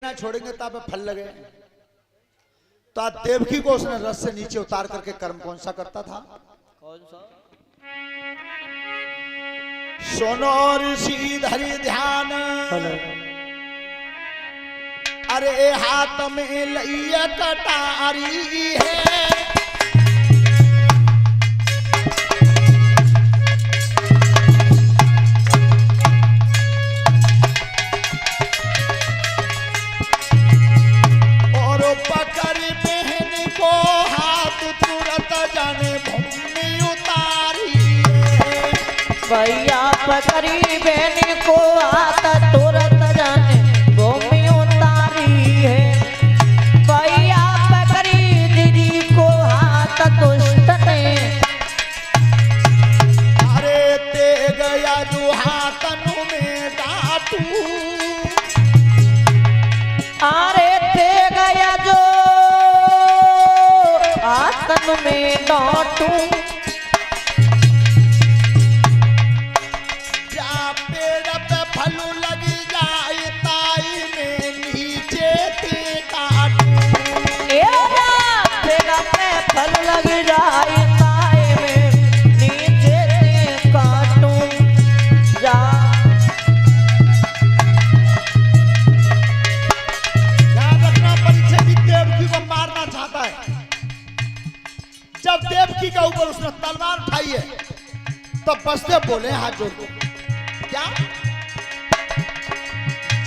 ना छोड़ेंगे तब फल लगे। तो आज देवकी को उसने रस से नीचे उतार करके कर्म कौन सा करता था? कौन सा? सोनो ऋषि धरि ध्यान, अरे हाथ में लइया कटारी है। भैया पकड़ी बहन को आता तुरंत जाने भूमि उतारी है। भैया पकड़ी दीदी को हाथ दुष्ट ने, अरे ते गया जो हाथन में डाटू, अरे ते गया जो हाथन में डाटू। जब देवकी के ऊपर उसने तलवार उठाई है तो बसदेव बोले हाथ जोड़ के, क्या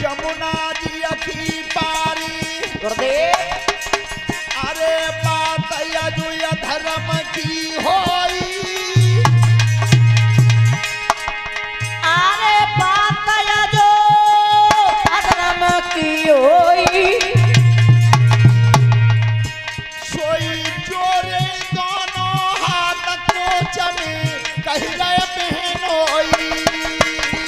जमुना जी अखी पारी, अरे बात यजुय धर्म की होई, अरे बात यजो धर्म की होई।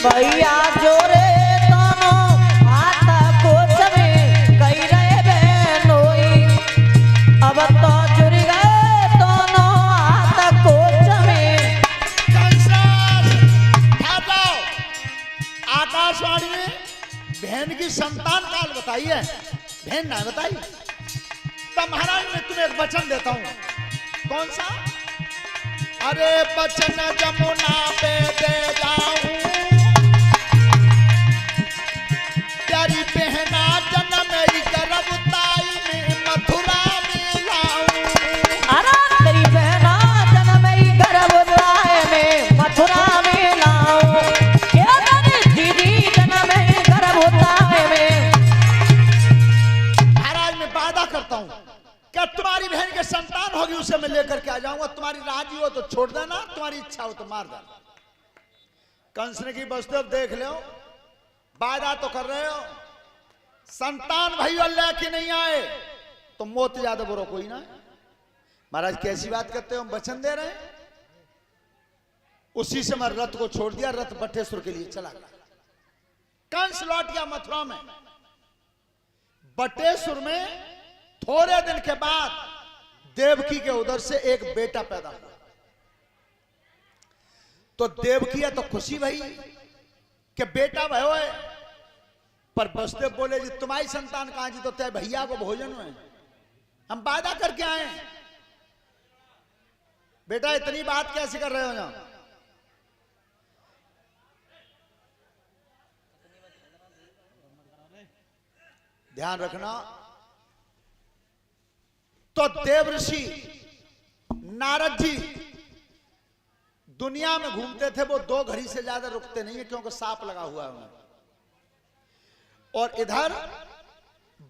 भैया जोरे दोनों हाथ कोच में कही रहे बहनोई। अब तो जुड़ गए दोनों हाथ कोच में। आकाशवाणी में बहन की संतान काल बताई है, बहन ना बताई। तब महाराज मैं तुम्हें एक वचन देता हूं, कौन सा? अरे बचन जमुना पे दे जाऊं, तेरी बहना जन्म गर्भताई में मथुरा में लाऊं। अरे तेरी बहना जन्म गर्भताई में मथुरा में लाऊं। क्या तेरी दीदी जन्म गर्भताई में। महाराज मैं वादा करता हूं कि तुम्हारी बहन के संतान होगी उसे मैं लेकर के आ जाऊंगा। तुम्हारी राजी हो तो छोड़ देना, तुम्हारी इच्छा हो तो मार देना। कंस ने की बसदेव देख लो, वादा तो कर रहे हो, संतान भाई अल्लाह की नहीं आए तो मौत ज्यादा बुरा कोई ना। महाराज कैसी बात करते हो, हम वचन दे रहे हैं। उसी से मैं रथ को छोड़ दिया, रथ बटेश्वर के लिए चला गया। कंस लौट गया मथुरा में। बटेश्वर में थोड़े दिन के बाद देवकी के उधर से एक बेटा पैदा हुआ। तो देवकी है तो खुशी भई कि बेटा भयो है, पर बसदेव बोले जी तुम्हारी संतान कहां जी? तो तय भैया को भोजन में हम वादा करके आए। बेटा इतनी बात कैसे कर रहे हो? यहाँ ध्यान रखना। तो देवऋषि नारद जी दुनिया में घूमते थे, वो 2 घड़ी से ज्यादा रुकते नहीं है क्योंकि सांप लगा हुआ है उन्हें। और इधर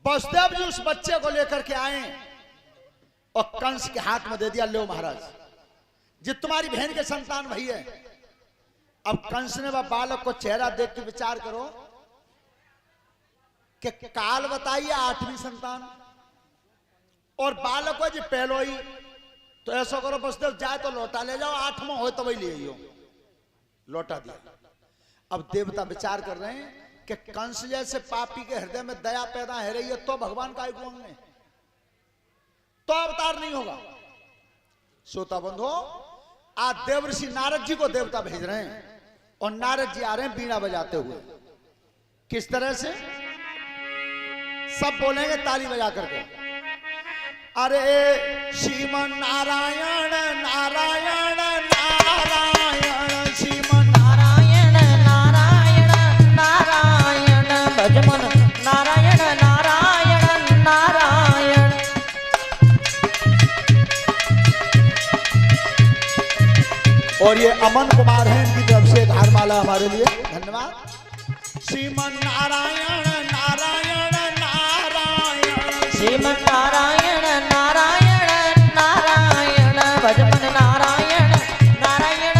बसदेव जी उस बच्चे को लेकर के आए और कंस के हाथ में दे दिया, लो महाराज जी तुम्हारी बहन के संतान भई है। अब कंस ने वह बालक को चेहरा देख के विचार करो कि काल बताइए 8वीं संतान और बालक हो जी पहलो ही, तो ऐसा करो बसदेव जाए तो लौटा ले जाओ, 8वां हो तो वही ले आइयो। लौटा दिया। अब देवता विचार कर रहे हैं कि कंस जैसे पापी के हृदय में दया पैदा है रही है तो भगवान का आयुगुण में तो अवतार नहीं होगा। श्रोता बंधो, आज देवऋषि नारद जी को देवता भेज रहे हैं और नारद जी आ रहे हैं बीड़ा बजाते हुए। किस तरह से? सब बोलेंगे ताली बजा करके। अरे श्रीमन नारायण नारायण नारायण श्रीमन नारायण नारायण नारायण भजमन नारायण नारायण नारायण। और ये अमन कुमार हैं, इनकी तरफ से हारमाला हमारे लिए, धन्यवाद। श्रीमन नारायण नारायण नारायण श्रीमन नारायण नारायण नारायण भजमन नारायण नारायण।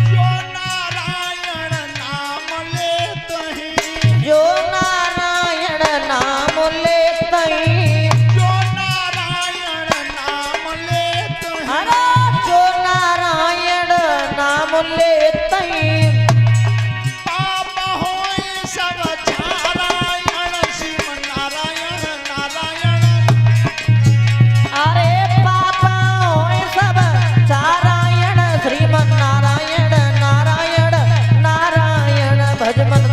जो नारायण नाम लेत हैं, जो नारायण नाम लेत हैं, जो नारायण नाम लेत हैं, हरा जो नारायण नाम लेत हैं, पाप होए सब छारायण श्रीमन नारायण नारायण। अरे पापा होए सब नारायण श्रीमन नारायण नारायण नारायण भजमन।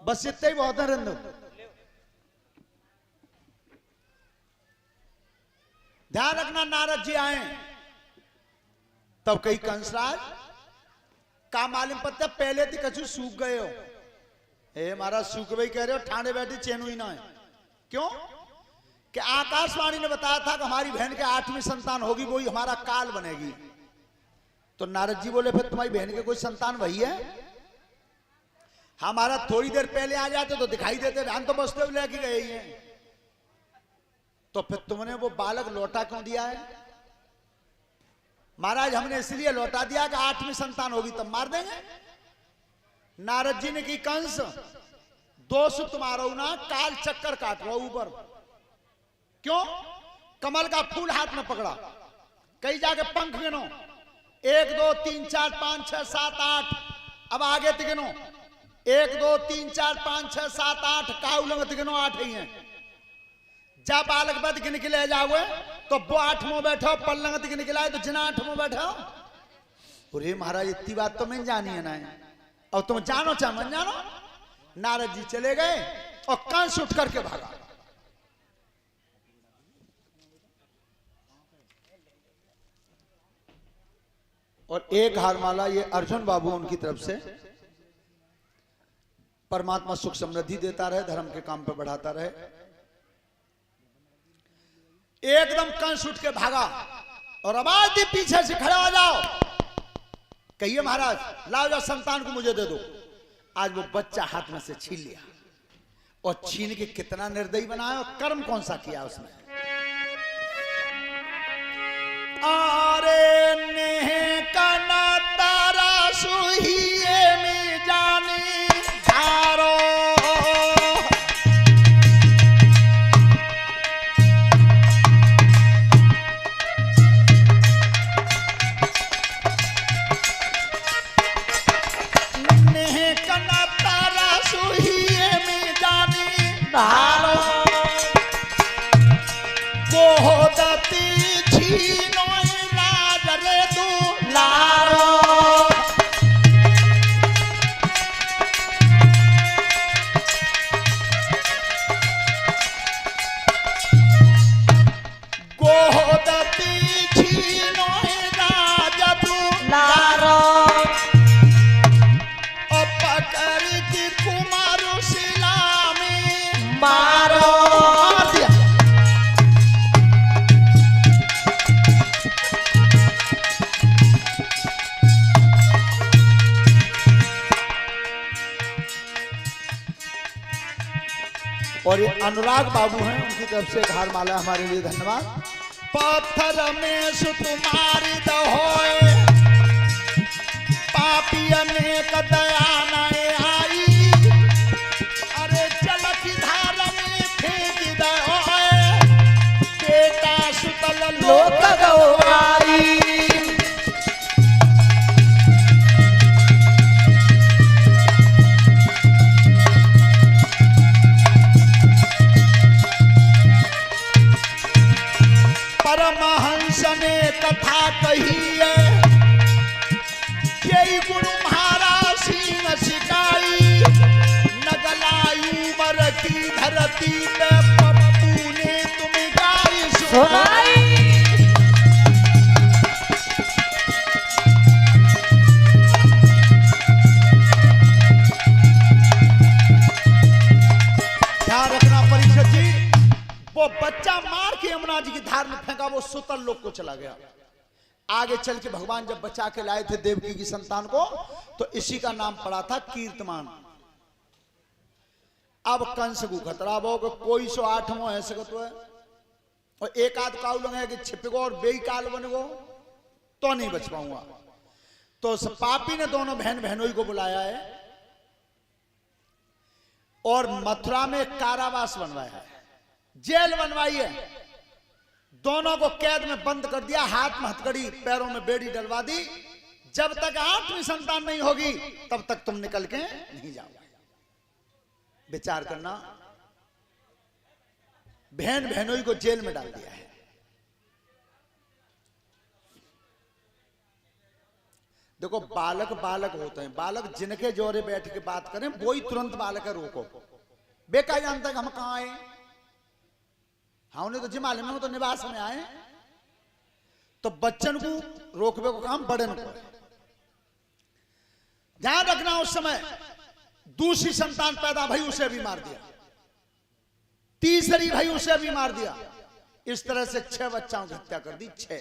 बस इतना ही बहुत है रंदो। ध्यान रखना, नारद जी आए तब कई कंसराज का मालूम पड़ता, पहले तो कछु सूख गए हो। ए महाराज सूख भाई कह रहे हो, ठाणे बैठी चैन हुई ना है। क्यों कि आकाशवाणी ने बताया था कि हमारी बहन के 8वीं संतान होगी, वही हमारा काल बनेगी। तो नारद जी बोले फिर तुम्हारी बहन के कोई संतान वही है? हमारा थोड़ी देर पहले आ जाते तो दिखाई देते, हम तो बसते हुए लेके गए ही हैं। तो फिर तुमने वो बालक लौटा क्यों दिया है? महाराज हमने इसलिए लौटा दिया कि 8वीं संतान होगी तब मार देंगे। नारद जी ने की, कंस दोष तुम्हारा ना, काल चक्कर काट रहा ऊपर। क्यों? कमल का फूल हाथ में पकड़ा, कहीं जाके पंख गिनो, 1 2 3 4 5 6 7 8। अब आगे तक गिनो, 1 2 3 4 5 6 7 8। काउलंग गिनो, 8 ही हैं। जब बालक बद गिन के ले जाओगे तो वो 8 मुंह बैठो, पल्लंग गिन के लाए तो जिना 8 मुंह बैठो। अरे महाराज इतनी बात तो मैं जानी है ना, और तुम जानो चाहे मन जानो। नारद जी चले गए और कंस उठ करके भागा। और एक हारमाला ये अर्जुन बाबू उनकी तरफ से, परमात्मा सुख समृद्धि देता रहे, धर्म के काम पे बढ़ाता रहे। एकदम कंस उठ के भागा और आवाज दी, पीछे से खड़े हो जाओ। कहिए महाराज लाओ जाओ, संतान को मुझे दे दो। आज वो बच्चा हाथ में से छीन लिया, और छीन के कितना निर्दयी बनाया, और कर्म कौन सा किया उसने। आरे नेह कना तारा सुहिए में जानी धारो, नेह कना तारा सुहिए में जानी धारो, गोदती छीनो लाज रे दुलारो। गोदती छीनो लाज दुलारो, और पकड़ की कुमार शिला में मारो। मार दिया। और ये अनुराग बाबू हैं, उनकी तरफ से हारमाला हमारे लिए, धन्यवाद। पत्थर में सुतुमारी होए, पापी अनेक दया नए आई। अरे जल की धार में फेंक दे, बेटा सुतल लोक गवाई। कथा कही है, यही गुरु महाराज सिंह सिकाई, नगलायु बर की धरती पे पप्पू ने तुम गाई सुनाई। ध्यान रखना परीक्षित जी, वो बच्चा मार के यमुना जी की धार में फेंका, वो सुतल लोक को चला गया। आगे चल के भगवान जब बचा के लाए थे देवकी की संतान को, तो इसी का नाम पड़ा था कीर्तमान। अब कंस को खतरा हो कि कोई 108वां है सकत है, और एक आध काउ लगे कि छिपगो और बेई काल बनेगो तो नहीं बच पाऊंगा। तो उस पापी ने दोनों बहन बहनोई को बुलाया है और मथुरा में कारावास बनवाया है, जेल बनवाई है। दोनों को कैद में बंद कर दिया, हाथ में हथकड़ी पैरों में बेड़ी डलवा दी। जब तक 8वीं संतान नहीं होगी तब तक तुम निकल के नहीं जाओगे। विचार करना, बहन बहनोई को जेल में डाल दिया है। देखो बालक बालक होते हैं, बालक जिनके जोरे बैठ के बात करें वो ही तुरंत बालक है रोको। बेका जानता है हम कहां आए, हमने तो जी मालूम है तो निवास में आए। तो बच्चन को रोकबे को काम बड़े को। ध्यान रखना, उस समय दूसरी संतान पैदा भई उसे भी मार दिया, तीसरी भई उसे भी मार दिया। इस तरह से 6 बच्चों की हत्या कर दी, 6।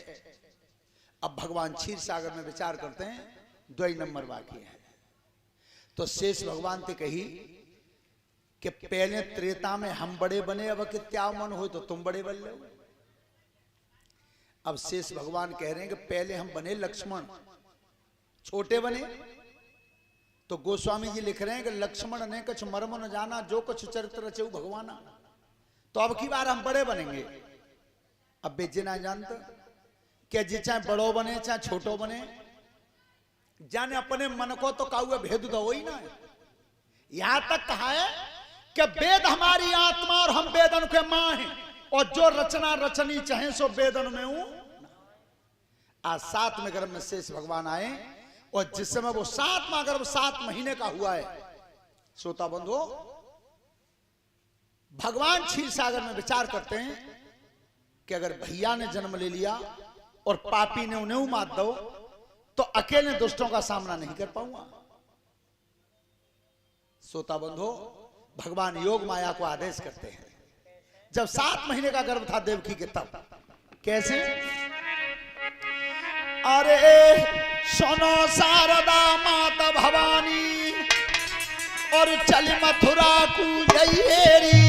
अब भगवान क्षीर सागर में विचार करते हैं, 2 नंबर बाकी है। तो शेष भगवान ते कही कि पहले त्रेता में हम बड़े बने, अब कि त्या मन हो तो तुम बड़े बन लो। अब शेष भगवान कह रहे हैं कि पहले हम बने लक्ष्मण, छोटे बने। तो गोस्वामी जी लिख रहे हैं कि लक्ष्मण ने कुछ मर्म न जाना, जो कुछ चरित्र रचे भगवाना। तो अब की बार हम बड़े बनेंगे। अब बेचे ना जानते क्या जी, चाहे बड़ो बने चाहे छोटो बने, जाने अपने मन को तो काऊ भेद दो ही ना। यहां तक कहा है कि वेद हमारी आत्मा और हम वेदन के मां हैं, और जो रचना रचनी चाहे सो वेदन में हूं। आज 7वें गर्भ में शेष भगवान आए, और जिस समय वो 7वां गर्भ 7 महीने का हुआ है, श्रोता बंधु भगवान क्षीर सागर में विचार करते हैं कि अगर भैया ने जन्म ले लिया और पापी ने उन्हें मार दो तो अकेले दुष्टों का सामना नहीं कर पाऊंगा। श्रोता बंधु भगवान योग माया को आदेश करते हैं। जब 7 महीने का गर्भ था देवकी के, तब कैसे, अरे सुनो शारदा माता भवानी और चल मथुरा को जयेरी।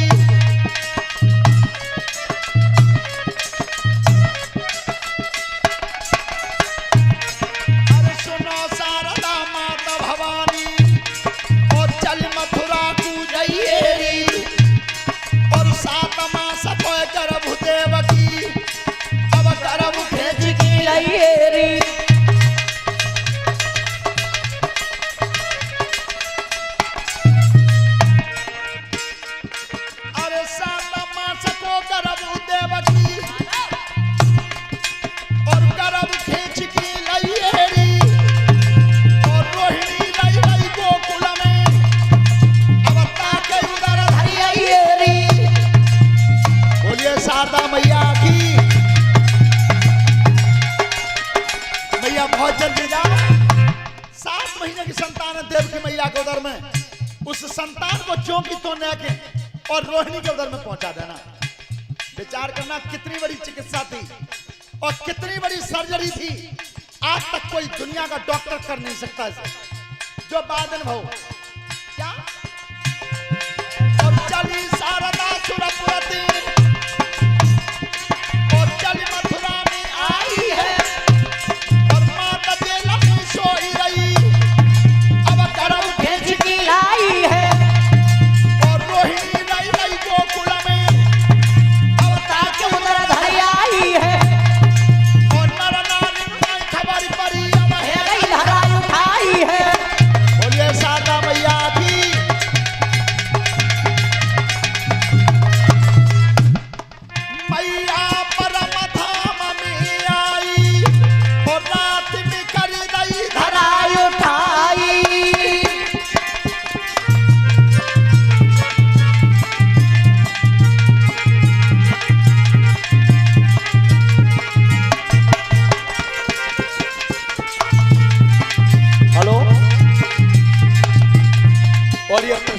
अरे सुनो शारदा माता भवानी और चल मथुरा को जयेरी। और 7 मास को गर्भ देवकी, अब गर्भ भेज की लयेरी। शारदा मैया की मैया बहुत जल्दी जाओ। 7 महीने की संतान है देवकी मैया के उदर में, उस संतान को चौकी तो के और रोहिणी के उदर में पहुंचा देना। विचार करना कितनी बड़ी चिकित्सा थी और कितनी बड़ी सर्जरी थी, आज तक कोई दुनिया का डॉक्टर कर नहीं सकता इसे। जो बादल भाव क्या और चली शारदा सुरपुरती और चली मथुरा में आई है और माता जे लक्ष्मी सोई रही, अब करम भेज की लाई है और रोहिणी रही रही गोकुल में, अब ताके उधर धरी आई है और नर नारी की खबर पड़ी, अब है गई धरा उठाई है। बोलिए शारदा मैया की।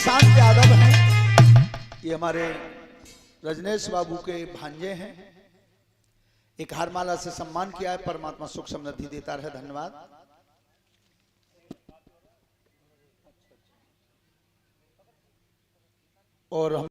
प्रशांत यादव हैं, ये हमारे रजनेश बाबू के भांजे हैं। एक हारमाला से सम्मान किया है। परमात्मा सुख समृद्धि देता रहे। धन्यवाद। और हम